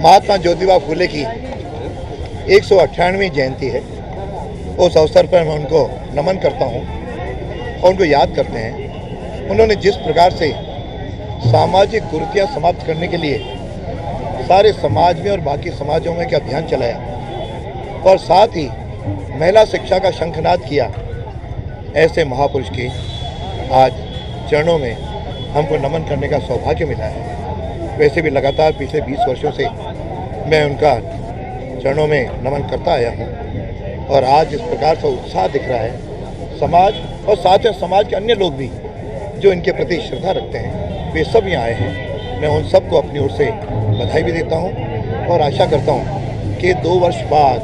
महात्मा ज्योतिबा फुले की 198वीं जयंती है। उस अवसर पर मैं उनको नमन करता हूँ और उनको याद करते हैं। उन्होंने जिस प्रकार से सामाजिक कुरीतियाँ समाप्त करने के लिए सारे समाज में और बाकी समाजों में क्या अभियान चलाया और साथ ही महिला शिक्षा का शंखनाद किया, ऐसे महापुरुष के आज चरणों में हमको नमन करने का सौभाग्य मिला है। वैसे भी लगातार पिछले 20 वर्षों से मैं उनका चरणों में नमन करता आया हूँ और आज इस प्रकार से उत्साह दिख रहा है समाज और साथ में समाज के अन्य लोग भी जो इनके प्रति श्रद्धा रखते हैं, वे सब यहाँ आए हैं। मैं उन सबको अपनी ओर से बधाई भी देता हूँ और आशा करता हूँ कि 2 वर्ष बाद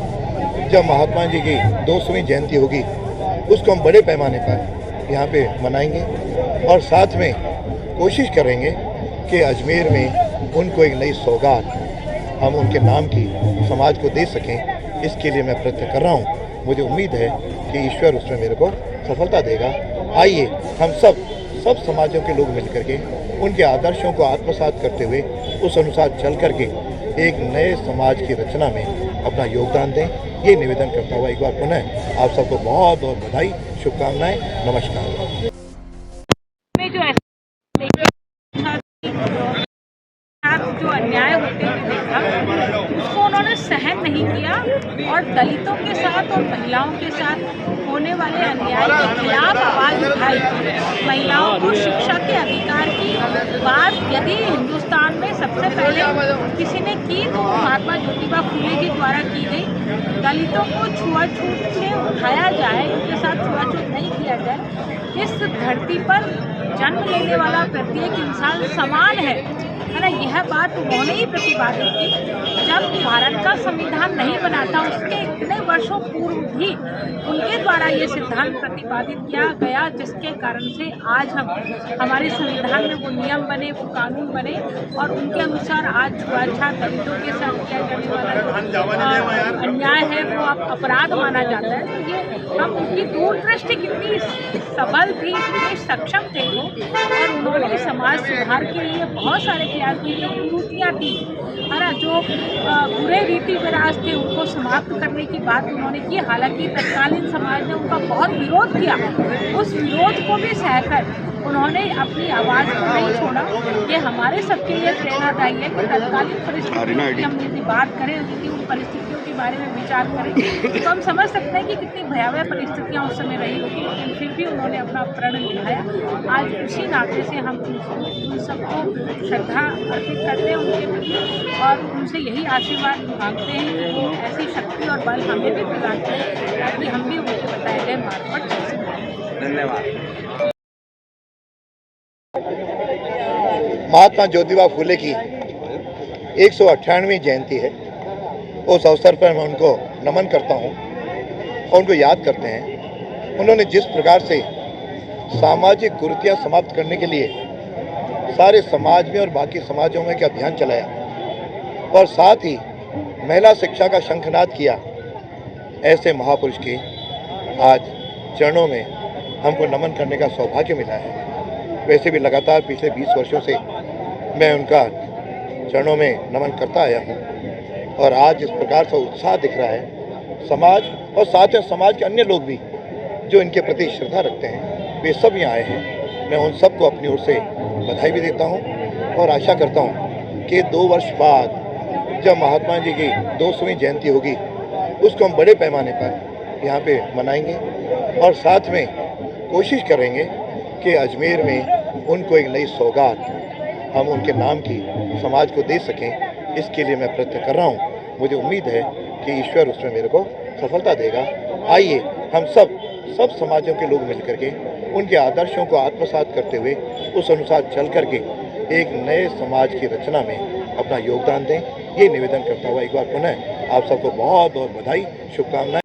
जब महात्मा जी की 200वीं जयंती होगी उसको हम बड़े पैमाने पर यहाँ पे मनाएंगे और साथ में कोशिश करेंगे कि अजमेर में उनको एक नई सौगात हम उनके नाम की समाज को दे सकें। इसके लिए मैं प्रयत्न कर रहा हूँ। मुझे उम्मीद है कि ईश्वर उसमें मेरे को सफलता देगा। आइए हम सब समाजों के लोग मिलकर के उनके आदर्शों को आत्मसात करते हुए उस अनुसार चल करके एक नए समाज की रचना में अपना योगदान दें। ये निवेदन करता हुआ एक बार पुनः आप सबको बहुत बहुत बधाई, शुभकामनाएं, नमस्कार। जो अन्याय होते हुए देखा उसको उन्होंने सहन नहीं किया और दलितों के साथ और महिलाओं के साथ होने वाले अन्याय के खिलाफ आवाज उठाई। महिलाओं को शिक्षा के अधिकार की बात यदि हिंदुस्तान में सबसे पहले किसी ने की तो महात्मा ज्योतिबा फुले जी द्वारा की गई। दलितों को छुआछूत से उठाया जाए, उनके साथ छुआछूत नहीं किया जाए। इस धरती पर जन्म लेने वाला प्रत्येक इंसान समान है ना। यह बात उन्होंने ही प्रतिपादित की जब भारत का संविधान नहीं बना था। उसके इतने वर्षों पूर्व भी उनके द्वारा ये सिद्धांत प्रतिपादित किया गया, जिसके कारण से आज हमारे संविधान में वो नियम बने, वो कानून बने और उनके अनुसार आज छुआछूत दलितों के साथ किया जाने वाला अन्याय है वो अब अपराध माना जाता है। तो ये हम उनकी दूरदृष्टि कितनी सबल थी, कितनी सक्षम थे वो, और उन्होंने समाज सुधार के लिए बहुत सारे प्रयास की। जो कुरीतियाँ थी है ना, जो बुरे रीति रिवाज थे उनको समाप्त करने की बात उन्होंने की। हालांकि तत्कालीन समाज ने उनका बहुत विरोध किया, उस विरोध को भी सहकर उन्होंने अपनी आवाज़ को नहीं छोड़ा। ये हमारे सबके लिए प्रेरणादायी है कि तत्कालीन परिस्थितियों की हम यदि बात करें, यदि उन परिस्थितियों के बारे में विचार करें तो हम समझ सकते हैं कि कितनी भयावह परिस्थितियाँ उस समय रही होगी, लेकिन फिर भी उन्होंने अपना प्रण निभाया। आज उसी नाते से हम उन सबको श्रद्धा अर्पित करते हैं उनके प्रति और उनसे यही आशीर्वाद मांगते हैं कि वो ऐसी शक्ति और बल हमें भी प्रदान करें ताकि हम भी उनके बताए गए मार्ग पर चल सकें। धन्यवाद। महात्मा ज्योतिबा फुले की 198वीं जयंती है। उस अवसर पर मैं उनको नमन करता हूँ और उनको याद करते हैं। उन्होंने जिस प्रकार से सामाजिक कुरीतियाँ समाप्त करने के लिए सारे समाज में और बाकी समाजों में क्या अभियान चलाया और साथ ही महिला शिक्षा का शंखनाद किया, ऐसे महापुरुष के आज चरणों में हमको नमन करने का सौभाग्य मिला है। वैसे भी लगातार पिछले 20 वर्षों से मैं उनका चरणों में नमन करता आया हूँ और आज इस प्रकार से उत्साह दिख रहा है समाज और साथ में समाज के अन्य लोग भी जो इनके प्रति श्रद्धा रखते हैं, वे सब यहाँ आए हैं। मैं उन सबको अपनी ओर से बधाई भी देता हूँ और आशा करता हूँ कि 2 वर्ष बाद जब महात्मा जी की 200वीं जयंती होगी उसको हम बड़े पैमाने पर यहाँ पे मनाएंगे और साथ में कोशिश करेंगे कि अजमेर में उनको एक नई सौगात हम उनके नाम की समाज को दे सकें। इसके लिए मैं प्रयत्न कर रहा हूँ। मुझे उम्मीद है कि ईश्वर उसमें मेरे को सफलता देगा। आइए हम सब समाजों के लोग मिलकर के उनके आदर्शों को आत्मसात करते हुए उस अनुसार चल करके एक नए समाज की रचना में अपना योगदान दें। ये निवेदन करता हुआ एक बार पुनः आप सबको बहुत बहुत बधाई, शुभकामनाएं।